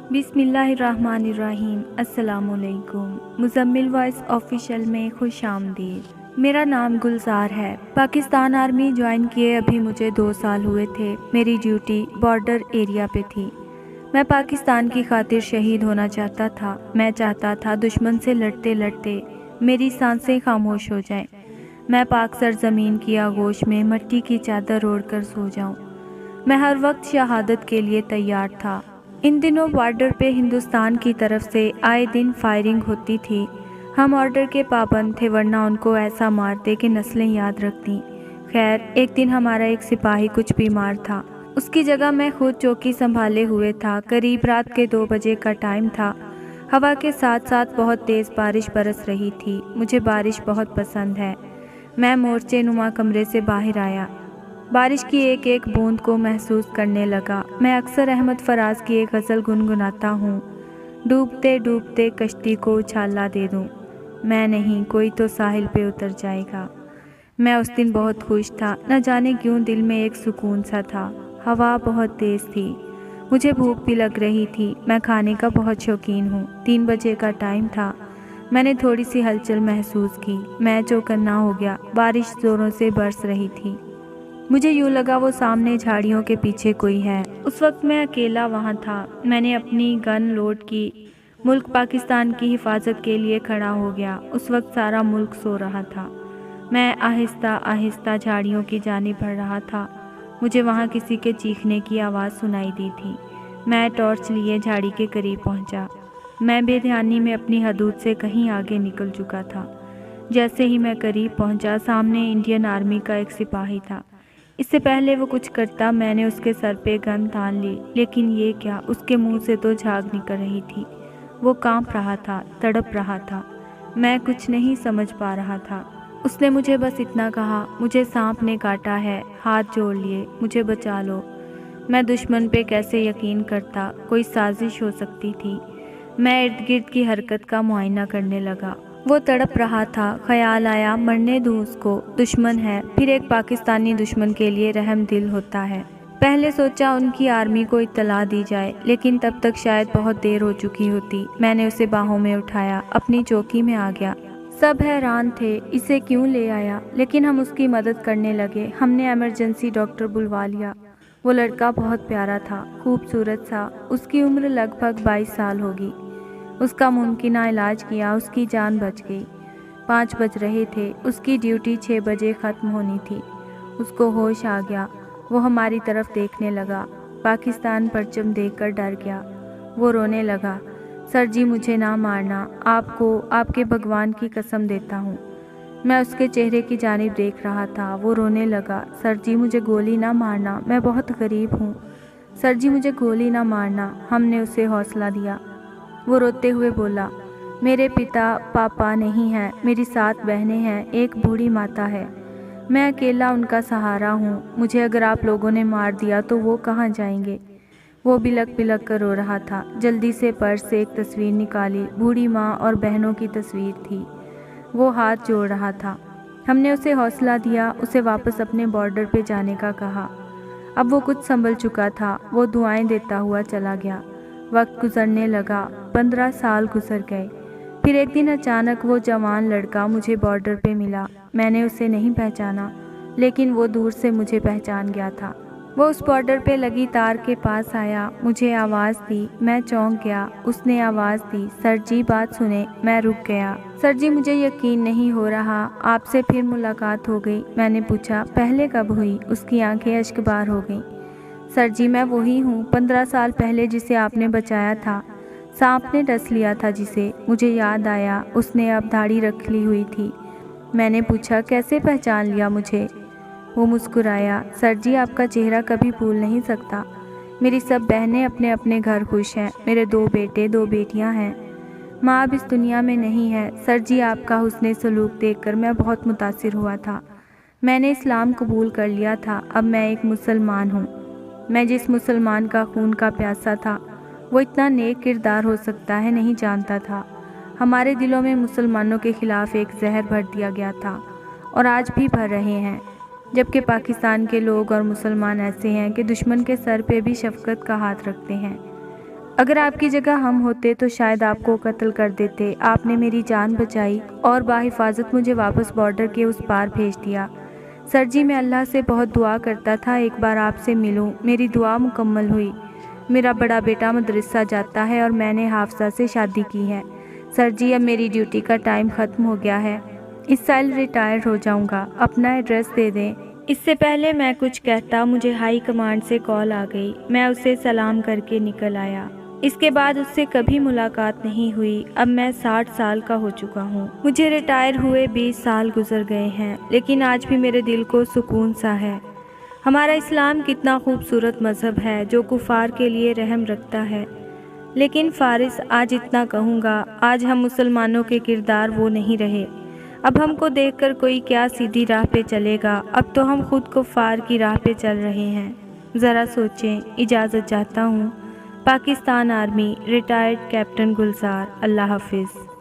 बिस्मिल्लाहिर्रहमानिर्रहीम। अस्सलामुअलैकुम। Muzammil voice official में खुश आमदीद। मेरा नाम गुलजार है। पाकिस्तान आर्मी ज्वाइन किए अभी मुझे 2 साल हुए थे। मेरी ड्यूटी बॉर्डर एरिया पे थी। मैं पाकिस्तान की खातिर शहीद होना चाहता था। मैं चाहता था दुश्मन से लड़ते लड़ते मेरी सांसें खामोश हो जाएं। मैं पाक सरजमीन की आगोश में मिट्टी की चादर ओढ़कर सो जाऊं। मैं हर वक्त शहादत के लिए तैयार था। इन दिनों बॉर्डर पे हिंदुस्तान की तरफ से आए दिन फायरिंग होती थी। हम ऑर्डर के पाबंद थे, वरना उनको ऐसा मारते कि नस्लें याद रखती। खैर, एक दिन हमारा एक सिपाही कुछ बीमार था। उसकी जगह मैं खुद चौकी संभाले हुए था। करीब रात के 2 बजे का टाइम था। हवा के साथ साथ बहुत तेज़ बारिश बरस रही थी। मुझे बारिश बहुत पसंद है। मैं मोर्चे नुमा कमरे से बाहर आया। बारिश की एक एक बूंद को महसूस करने लगा। मैं अक्सर अहमद फराज की एक गज़ल गुनगुनाता हूँ, डूबते डूबते कश्ती को उछाला दे दूँ, मैं नहीं कोई तो साहिल पे उतर जाएगा। मैं उस दिन बहुत खुश था। न जाने क्यों दिल में एक सुकून सा था। हवा बहुत तेज़ थी। मुझे भूख भी लग रही थी। मैं खाने का बहुत शौकीन हूँ। 3 बजे का टाइम था। मैंने थोड़ी सी हलचल महसूस की। मैं चौकन्ना हो गया। बारिश ज़ोरों से बरस रही थी। मुझे यूँ लगा वो सामने झाड़ियों के पीछे कोई है। उस वक्त मैं अकेला वहाँ था। मैंने अपनी गन लोड की। मुल्क पाकिस्तान की हिफाजत के लिए खड़ा हो गया। उस वक्त सारा मुल्क सो रहा था। मैं आहिस्ता आहिस्ता झाड़ियों की जानिब बढ़ रहा था। मुझे वहाँ किसी के चीखने की आवाज़ सुनाई दी थी। मैं टॉर्च लिए झाड़ी के करीब पहुँचा। मैं बेध्यानी में अपनी हदूद से कहीं आगे निकल चुका था। जैसे ही मैं करीब पहुँचा, सामने इंडियन आर्मी का एक सिपाही था। इससे पहले वो कुछ करता, मैंने उसके सर पे गन तान ली। लेकिन ये क्या, उसके मुंह से तो झाग निकल रही थी। वो कांप रहा था, तड़प रहा था। मैं कुछ नहीं समझ पा रहा था। उसने मुझे बस इतना कहा, मुझे सांप ने काटा है, हाथ जोड़ लिए, मुझे बचा लो। मैं दुश्मन पे कैसे यकीन करता, कोई साजिश हो सकती थी। मैं इर्द गिर्द की हरकत का मुआयना करने लगा। वो तड़प रहा था। ख्याल आया, मरने दूँ उसको, दुश्मन है। फिर एक पाकिस्तानी दुश्मन के लिए रहम दिल होता है। पहले सोचा उनकी आर्मी को इत्तला दी जाए, लेकिन तब तक शायद बहुत देर हो चुकी होती। मैंने उसे बाहों में उठाया, अपनी चौकी में आ गया। सब हैरान थे, इसे क्यों ले आया, लेकिन हम उसकी मदद करने लगे। हमने इमरजेंसी डॉक्टर बुलवा लिया। वो लड़का बहुत प्यारा था, खूबसूरत सा। उसकी उम्र लगभग 22 साल होगी। उसका मुमकिन इलाज किया, उसकी जान बच गई। 5 बज रहे थे। उसकी ड्यूटी 6 बजे ख़त्म होनी थी। उसको होश आ गया। वो हमारी तरफ देखने लगा। पाकिस्तान परचम देखकर डर गया। वो रोने लगा। सर जी, मुझे ना मारना, आपको आपके भगवान की कसम देता हूँ। मैं उसके चेहरे की जानिब देख रहा था। वो रोने लगा। सर जी, मुझे गोली ना मारना, मैं बहुत गरीब हूँ। सर जी, मुझे गोली ना मारना। हमने उसे हौसला दिया। वो रोते हुए बोला, मेरे पिता पापा नहीं हैं, मेरी 7 बहनें हैं, एक बूढ़ी माता है। मैं अकेला उनका सहारा हूँ। मुझे अगर आप लोगों ने मार दिया तो वो कहाँ जाएंगे। वो बिलक बिलक कर रो रहा था। जल्दी से पर्स से एक तस्वीर निकाली। बूढ़ी माँ और बहनों की तस्वीर थी। वो हाथ जोड़ रहा था। हमने उसे हौसला दिया, उसे वापस अपने बॉर्डर पे जाने का कहा। अब वो कुछ संभल चुका था। वो दुआएं देता हुआ चला गया। वक्त गुजरने लगा। 15 साल गुजर गए। फिर एक दिन अचानक वो जवान लड़का मुझे बॉर्डर पे मिला। मैंने उसे नहीं पहचाना, लेकिन वो दूर से मुझे पहचान गया था। वो उस बॉर्डर पे लगी तार के पास आया, मुझे आवाज़ दी। मैं चौंक गया। उसने आवाज़ दी, सर जी बात सुने। मैं रुक गया। सर जी, मुझे यकीन नहीं हो रहा, आपसे फिर मुलाकात हो गई। मैंने पूछा, पहले कब हुई? उसकी आंखें अश्कबार हो गईं। सर जी, मैं वही हूँ 15 साल पहले जिसे आपने बचाया था। सांप ने डस लिया था जिसे। मुझे याद आया, उसने अब दाढ़ी रख ली हुई थी। मैंने पूछा, कैसे पहचान लिया मुझे? वो मुस्कुराया। सर जी, आपका चेहरा कभी भूल नहीं सकता। मेरी सब बहनें अपने अपने घर खुश हैं। मेरे 2 बेटे 2 बेटियां हैं। माँ अब इस दुनिया में नहीं है। सर जी, आपका हुस्ने सलूक देखकर मैं बहुत मुतासिर हुआ था। मैंने इस्लाम कबूल कर लिया था। अब मैं एक मुसलमान हूँ। मैं जिस मुसलमान का खून का प्यासा था, वो इतना नेक किरदार हो सकता है, नहीं जानता था। हमारे दिलों में मुसलमानों के ख़िलाफ़ एक जहर भर दिया गया था, और आज भी भर रहे हैं। जबकि पाकिस्तान के लोग और मुसलमान ऐसे हैं कि दुश्मन के सर पे भी शफ़क़त का हाथ रखते हैं। अगर आपकी जगह हम होते तो शायद आपको कत्ल कर देते। आपने मेरी जान बचाई और बाहिफाजत मुझे वापस बॉर्डर के उस पार भेज दिया। सर जी, मैं अल्लाह से बहुत दुआ करता था एक बार आपसे मिलूं। मेरी दुआ मुकम्मल हुई। मेरा बड़ा बेटा मदरसा जाता है और मैंने हाफसा से शादी की है। सर जी, अब मेरी ड्यूटी का टाइम ख़त्म हो गया है। इस साल रिटायर हो जाऊंगा। अपना एड्रेस दे दें। इससे पहले मैं कुछ कहता, मुझे हाई कमांड से कॉल आ गई। मैं उसे सलाम करके निकल आया। इसके बाद उससे कभी मुलाकात नहीं हुई। अब मैं 60 साल का हो चुका हूँ। मुझे रिटायर हुए 20 साल गुजर गए हैं, लेकिन आज भी मेरे दिल को सुकून सा है। हमारा इस्लाम कितना खूबसूरत मज़हब है जो कुफार के लिए रहम रखता है। लेकिन फ़ारिस, आज इतना कहूँगा, आज हम मुसलमानों के किरदार वो नहीं रहे। अब हमको देखकर कोई क्या सीधी राह पे चलेगा। अब तो हम खुद कुफार की राह पे चल रहे हैं। ज़रा सोचें। इजाज़त चाहता हूँ। पाकिस्तान आर्मी, रिटायर्ड कैप्टन गुलजार। अल्लाह हाफिज़।